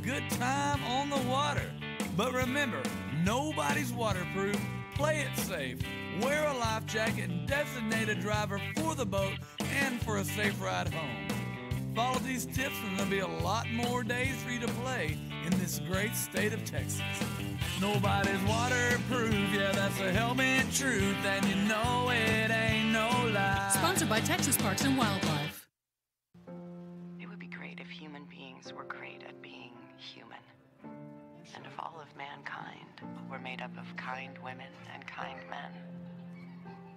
good time on the water. But remember, nobody's waterproof. Play it safe. Wear a life jacket and designate a driver for the boat and for a safe ride home. Follow these tips and there'll be a lot more days for you to play in this great state of Texas. Nobody's waterproof, yeah, that's a helmet truth, and you know it ain't no lie. Sponsored by Texas Parks and Wildlife. It would be great if human beings were great at being human. And if all of mankind were made up of kind women and kind men.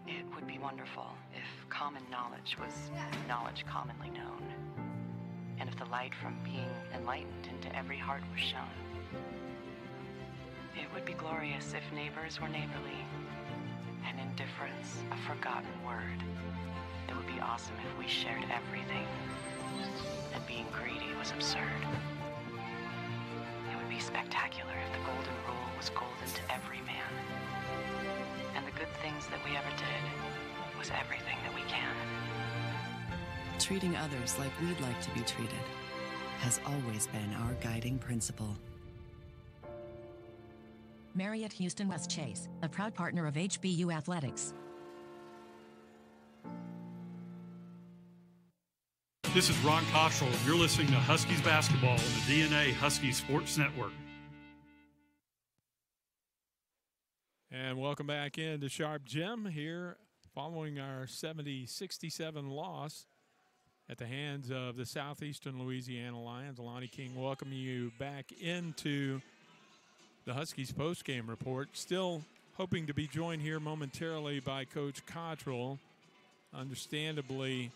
It would be wonderful if common knowledge was knowledge commonly known. And if the light from being enlightened into every heart was shown. It would be glorious if neighbors were neighborly, and indifference a forgotten word. It would be awesome if we shared everything, and being greedy was absurd. It would be spectacular if the golden rule was golden to every man. And the good things that we ever did was everything that we can. Treating others like we'd like to be treated has always been our guiding principle. Marriott Houston West Chase, a proud partner of HBU Athletics. This is Ron Cottrell. You're listening to Huskies basketball on the DNA Huskies Sports Network. And welcome back into Sharp Gym here following our 70-67 loss at the hands of the Southeastern Louisiana Lions. Lonnie King welcoming you back into the Huskies post-game report. Still hoping to be joined here momentarily by Coach Cottrell. Understandably,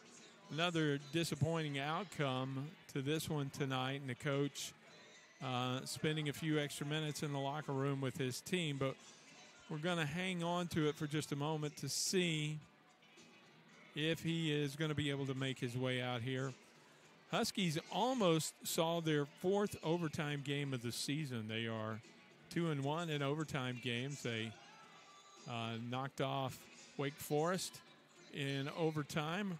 another disappointing outcome to this one tonight, and the coach spending a few extra minutes in the locker room with his team. But we're going to hang on to it for just a moment to see if he is going to be able to make his way out here. Huskies almost saw their fourth overtime game of the season. They are 2-1 in overtime games. They knocked off Wake Forest in overtime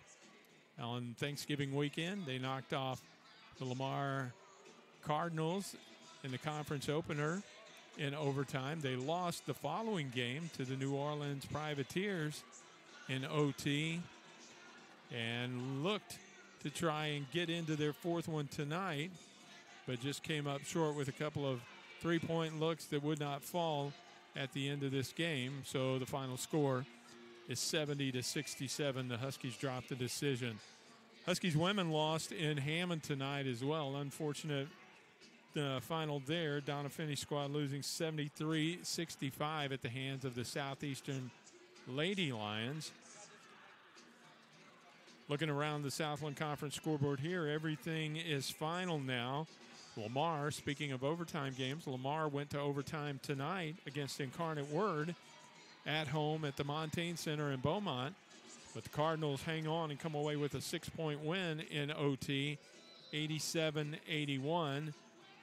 on Thanksgiving weekend. They knocked off the Lamar Cardinals in the conference opener in overtime. They lost the following game to the New Orleans Privateers in OT and looked to try and get into their fourth one tonight, but just came up short with a couple of three-point looks that would not fall at the end of this game. So the final score is 70-67. The Huskies dropped the decision. Huskies women lost in Hammond tonight as well. Unfortunate final there. Donna Finney's squad losing 73-65 at the hands of the Southeastern Lady Lions. Looking around the Southland Conference scoreboard here, everything is final now. Lamar, speaking of overtime games, Lamar went to overtime tonight against Incarnate Word at home at the Montaigne Center in Beaumont. But the Cardinals hang on and come away with a 6-point win in OT. 87-81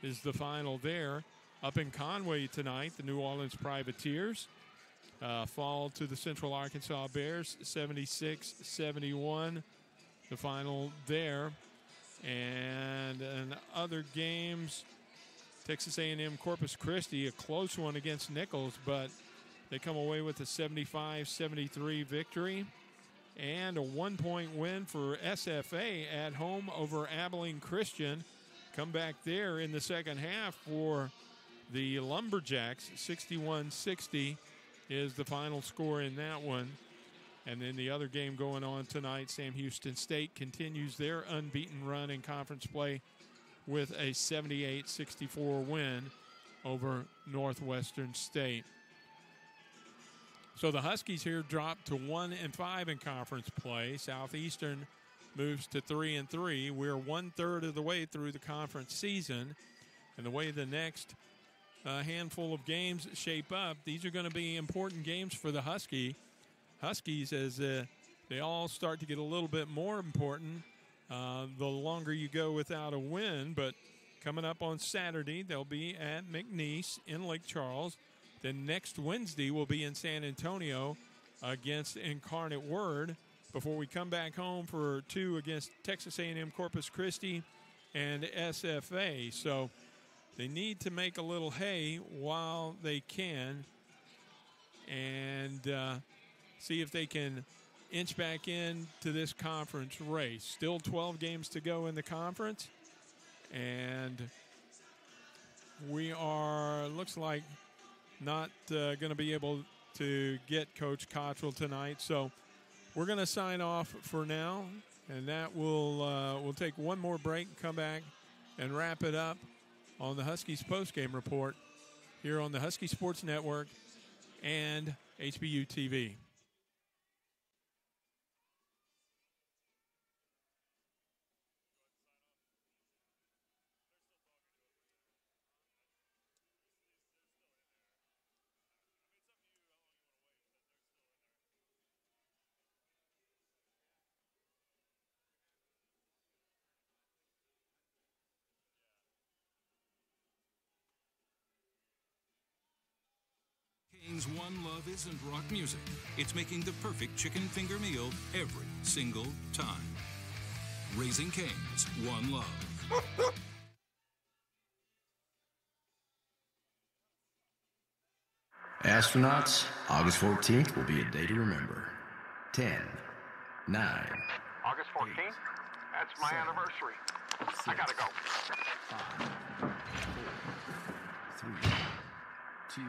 is the final there. Up in Conway tonight, the New Orleans Privateers fall to the Central Arkansas Bears, 76-71, the final there. And in other games, Texas A&M Corpus Christi, a close one against Nichols, but they come away with a 75-73 victory and a 1-point win for SFA at home over Abilene Christian. Come back there in the second half for the Lumberjacks. 61-60 is the final score in that one. And then the other game going on tonight, Sam Houston State continues their unbeaten run in conference play with a 78-64 win over Northwestern State. So the Huskies here drop to 1-5 in conference play. Southeastern moves to 3-3. We're 1/3 of the way through the conference season. And the way the next handful of games shape up, these are going to be important games for the Huskies as they all start to get a little bit more important the longer you go without a win. But coming up on Saturday, they'll be at McNeese in Lake Charles. Then next Wednesday, we'll be in San Antonio against Incarnate Word before we come back home for two against Texas A&M Corpus Christi and SFA. So They need to make a little hay while they can and see if they can inch back into this conference race. Still 12 games to go in the conference, and we are, looks like, not going to be able to get Coach Cottrell tonight. So we're going to sign off for now, and that will we'll take one more break and come back and wrap it up on the Huskies postgame report here on the Husky Sports Network and HBU TV. King's one love isn't rock music. It's making the perfect chicken finger meal every single time. Raising Cane's One Love. Astronauts, August 14th will be a day to remember. 10, 9. August 14th? That's my anniversary. 6, I gotta go. 5, 4, 3, 2,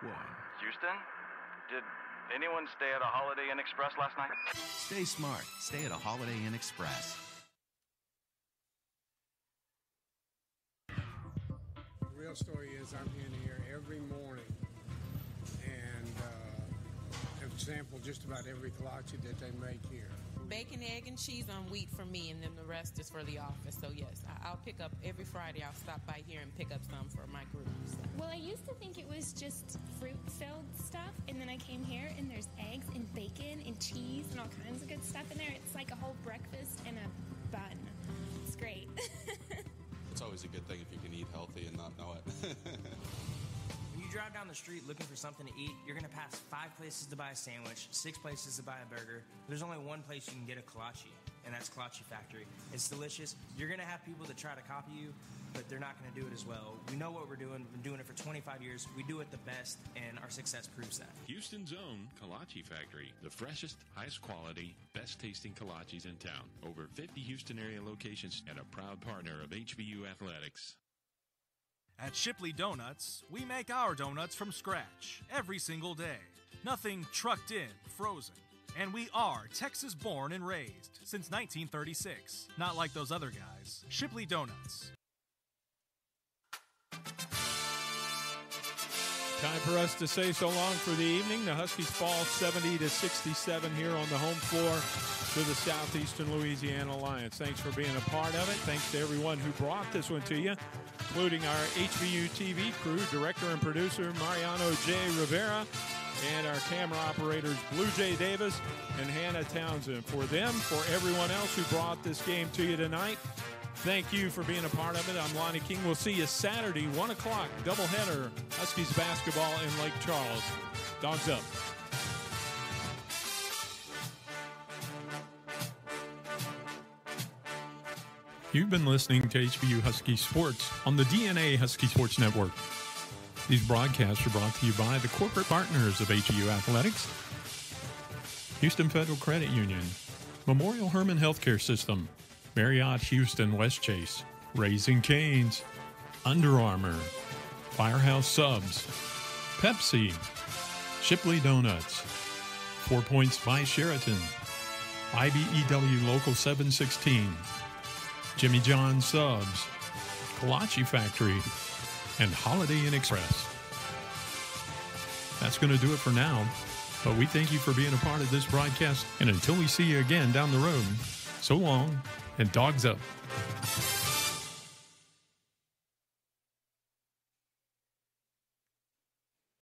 1. Houston? Did anyone stay at a Holiday Inn Express last night? Stay smart. Stay at a Holiday Inn Express. The real story is I'm in here every morning and have sampled just about every kolache that they make here. Bacon, egg, and cheese on wheat for me, and then the rest is for the office. So, yes, I'll pick up every Friday. I'll stop by here and pick up some for my group. Well, I used to think it was just fruit-filled stuff, and then I came here, and there's eggs and bacon and cheese and all kinds of good stuff in there. It's like a whole breakfast and a bun. It's great. It's always a good thing if you can eat healthy and not know it. When you drive down the street looking for something to eat, you're going to pass 5 places to buy a sandwich, 6 places to buy a burger. There's only one place you can get a kolache, and that's Kolache Factory. It's delicious. You're going to have people that try to copy you, but they're not going to do it as well. We know what we're doing. We've been doing it for 25 years. We do it the best, and our success proves that. Houston's own Kolache Factory, the freshest, highest quality, best tasting kolaches in town. Over 50 Houston area locations and a proud partner of HBU Athletics. At Shipley Donuts, we make our donuts from scratch every single day. Nothing trucked in, frozen. And we are Texas born and raised since 1936. Not like those other guys. Shipley Donuts. Time for us to say so long for the evening. The Huskies fall 70-67 here on the home floor to the Southeastern Louisiana Lions. Thanks for being a part of it. Thanks to everyone who brought this one to you, including our HBU TV crew, director and producer Mariano J. Rivera, and our camera operators Blue Jay Davis and Hannah Townsend. For them, for everyone else who brought this game to you tonight, thank you for being a part of it. I'm Lonnie King. We'll see you Saturday, 1 o'clock, doubleheader, Huskies basketball in Lake Charles. Dogs up. You've been listening to HBU Husky Sports on the DNA Husky Sports Network. These broadcasts are brought to you by the corporate partners of HBU Athletics, Houston Federal Credit Union, Memorial Hermann Healthcare System, Marriott Houston West Chase, Raising Cane's, Under Armour, Firehouse Subs, Pepsi, Shipley Donuts, 4 Points by Sheraton, IBEW Local 716, Jimmy John Subs, Kolache Factory, and Holiday Inn Express. That's going to do it for now, but we thank you for being a part of this broadcast, and until we see you again down the road, so long, and dogs up.